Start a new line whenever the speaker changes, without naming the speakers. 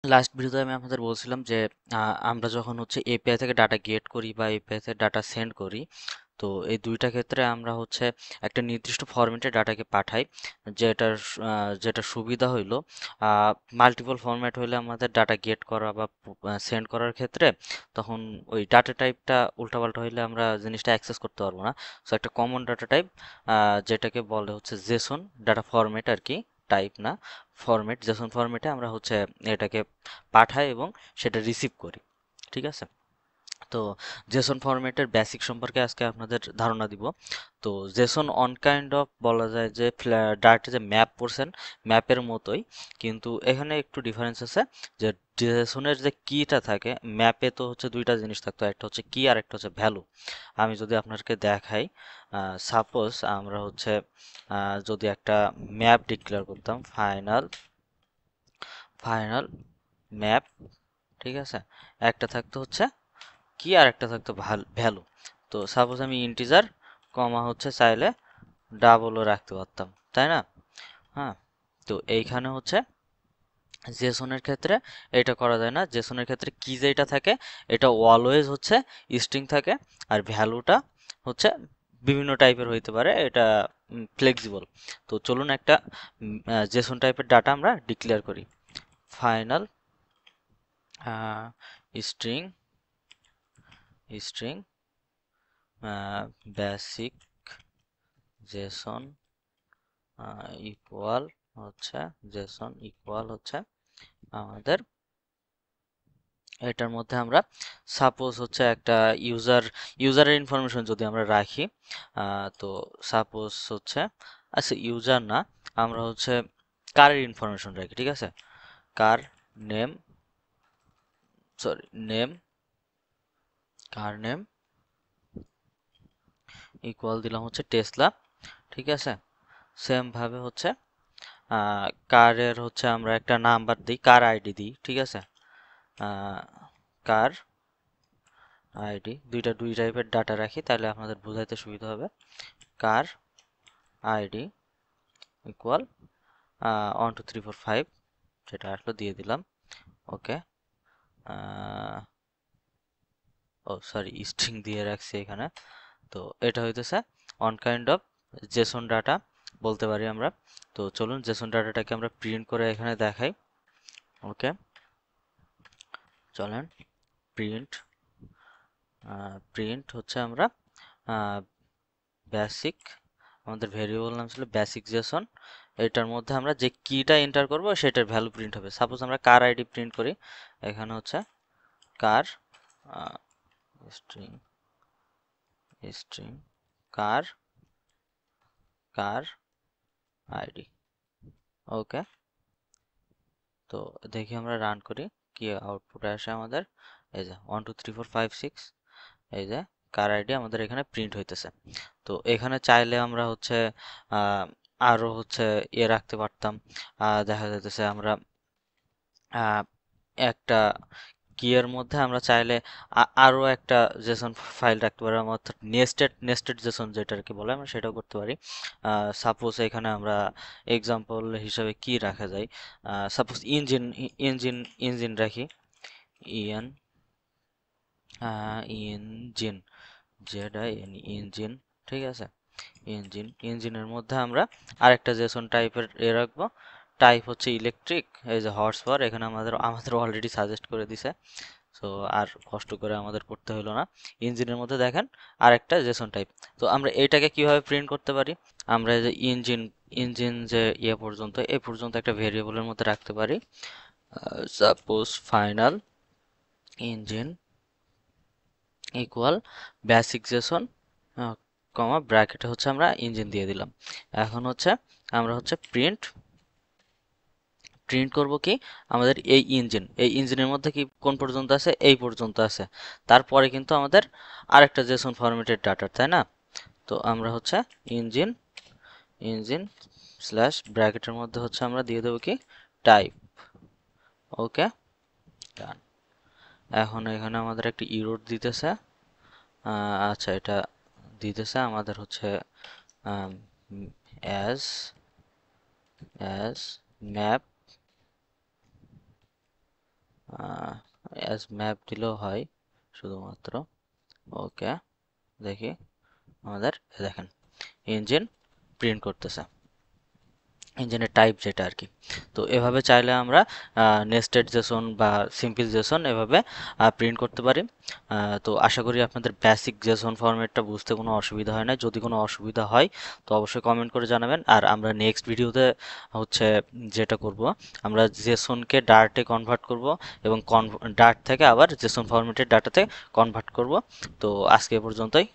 Last ভিডিওতে আমি আপনাদের বলছিলাম যে আমরা যখন হচ্ছে এপিআই থেকে ডাটা গেট করি বা এপিআই থেকে ডাটা সেন্ড করি, তো এই দুইটা ক্ষেত্রে আমরা হচ্ছে একটা নির্দিষ্ট ফরম্যাটে ডাটাকে পাঠাই। যেটা সুবিধা হইলো মাল্টিপল ফরম্যাট হইলে আমাদের ডাটা গেট করা বা সেন্ড করার ক্ষেত্রে তখন ওই ডাটা টাইপটা উল্টাপাল্টা হইলে আমরা জিনিসটা অ্যাক্সেস করতে পারবো না। সো একটা কমন ডাটা টাইপ যেটাকে বলে হচ্ছে জেসন ডাটা ফরম্যাট আর কি, টাইপ না, ফরম্যাট। জেসন ফরম্যাটে আমরা হচ্ছে এটাকে পাঠাই এবং সেটা রিসিভ করি। ঠিক আছে? তো জেসন ফরম্যাটের বেসিক সম্পর্কে আজকে আপনাদের ধারণা দিব। তো জেসন অন কাইন্ড অফ বলা যায় যে ডাটা যে ম্যাপ করছেন ম্যাপের মতোই, কিন্তু এখানে একটু ডিফারেন্স আছে যে জেসনের যে কিটা থাকে ম্যাপে তো হচ্ছে দুইটা জিনিস থাকতো, একটা হচ্ছে কি আর একটা হচ্ছে ভ্যালু। আমি যদি আপনাকে দেখাই, সাপোজ আমরা হচ্ছে যদি একটা ম্যাপ ডিক্লেয়ার করতাম, ফাইনাল ফাইনাল ম্যাপ, ঠিক আছে? একটা থাকতো হচ্ছে কি আর একটা থাকতো ভ্যালু। তো সাপোজ আমি ইন্টিজার কমা হচ্ছে চাইলে ডাবলও রাখতে পারতাম, তাই না? হ্যাঁ, তো এইখানে হচ্ছে জেসনের ক্ষেত্রে এটা করা যায় না। জেসনের ক্ষেত্রে কি যেটা থাকে এটা অলওয়েজ হচ্ছে স্ট্রিং থাকে, আর ভ্যালুটা হচ্ছে বিভিন্ন টাইপের হইতে পারে, এটা ফ্লেক্সিবল। তো চলুন একটা জেসন টাইপের ডাটা আমরা ডিক্লেয়ার করি। Final string string basic Jason equal হচ্ছে জেসন ইকুয়াল হচ্ছে আমাদের এটার মধ্যে আমরা সাপোজ হচ্ছে একটা ইউজারের ইনফরমেশন যদি আমরা রাখি, তো সাপোজ হচ্ছে, আচ্ছা ইউজার না, আমরা হচ্ছে কারের ইনফরমেশন রাখি, ঠিক আছে? কার নেম, সরি নেম, কার নেম ইকুয়াল দিলাম হচ্ছে টেসলা, ঠিক আছে? সেম ভাবে হচ্ছে কারের হচ্ছে আমরা একটা নাম্বার দিই, কার আইডি দিই, ঠিক আছে? কার আইডি দুই টাইপের ডাটা রাখি, তাহলে আপনাদের বোঝাইতে সুবিধা হবে। কার আইডি ইকুয়াল 1 2 3 4 5, যেটা আসলে দিয়ে দিলাম। ওকে, ও সরি স্ট্রিং দিয়ে রাখছি এখানে। তো এটা হইতেছে on kind of Jason data বলতে পারি আমরা। তো চলুন জেসন ডাটাটাকে আমরা প্রিন্ট করে এখানে দেখাই। ওকে, চলেন প্রিন্ট প্রিন্ট হচ্ছে আমরা বেসিক, আমাদের ভেরিয়েবল নাম ছিল বেসিক জেসন, এটার মধ্যে আমরা যে কিটা এন্টার করব সেটার ভ্যালু প্রিন্ট হবে। সাপোজ আমরা কার আইডি প্রিন্ট করি, এখানে হচ্ছে কার স্ট্রিং স্ট্রিং কার কার আইডি। ওকে, তো দেখি আমরা রান করি কি আউটপুট আসে আমাদের। এই যে 1 2 3 4 5 6, এই যে কার আইডি আমাদের এখানে প্রিন্ট হইতেছে। তো এখানে চাইলে আমরা হচ্ছে আহ, আরো হচ্ছে রাখতে পারতাম। দেখা যাইতেছে আমরা আহ, একটা কি এর মধ্যে আমরা চাইলে আরো একটা জেসন ফাইল রাখতে পারি, অর্থাৎ নেস্টেড জেসন যেটাকে বলে আমরা সেটাও করতে পারি। সাপোজ এখানে আমরা এক্সাম্পল হিসাবে কি রাখা যায়, সাপোজ ইঞ্জিন ইঞ্জিন রাখি, E N engine, Z I N engine, ঠিক আছে? ইঞ্জিনের মধ্যে আমরা আরেকটা জেসন টাইপের রাখবো, টাইপ হচ্ছে ইলেকট্রিক, এই যে হর্স পাওয়ার, এখানে আমাদের অলরেডি সাজেস্ট করে দিছে। সো আর কষ্ট করে আমাদের করতে হলো না। ইঞ্জিনের মধ্যে দেখেন আরেকটা জেসন টাইপ। তো আমরা এটাকে কিভাবে প্রিন্ট করতে পারি, আমরা এই যে ইঞ্জিন ইঞ্জিন যে পর্যন্ত এই পর্যন্ত একটা ভেরিয়েবলের মধ্যে রাখতে পারি। Suppose final engine equal basic JSON comma ব্র্যাকেটে হচ্ছে আমরা ইঞ্জিন দিয়ে দিলাম। এখন হচ্ছে আমরা হচ্ছে প্রিন্ট প্রিন্ট করব কি, আমাদের এই ইঞ্জিনের মধ্যে কি কোন পর্যন্ত আছে, এই পর্যন্ত আছে। তারপরে কিন্তু আমাদের আরেকটা জেসন ফরম্যাটেড ডাটা, তাই না? তো আমরা হচ্ছে ইঞ্জিন ইঞ্জিন স্ল্যাশ ব্র্যাকেটের মধ্যে হচ্ছে আমরা দিয়ে দেবো কি টাইপ। ওকে, ডান। এখন এখানে আমাদের একটা ইরোড দিতেছে। আচ্ছা, এটা দিতেছে আমাদের হচ্ছে অ্যাজ ম্যাপ অ্যাজ ম্যাপ দিলেও হয় শুধুমাত্র। ওকে, দেখি আমাদের দেখেন ইঞ্জিন প্রিন্ট করতেছে, ইঞ্জিনের টাইপ যেটা আর কি। তো এভাবে চাইলে আমরা নেস্টেড জেসন বা সিম্পল জেসন এভাবে প্রিন্ট করতে পারি। তো আশা করি আপনাদের বেসিক জেসন ফরম্যাটটা বুঝতে কোনো অসুবিধা হয় না। যদি কোনো অসুবিধা হয় তো অবশ্যই কমেন্ট করে জানাবেন। আর আমরা নেক্সট ভিডিওতে হচ্ছে যেটা করব, আমরা জেসনকে ডার্টে কনভার্ট করব এবং ডার্ট থেকে আবার জেসন ফরম্যাটের ডাটাতে কনভার্ট করব। তো আজকে এ পর্যন্তই।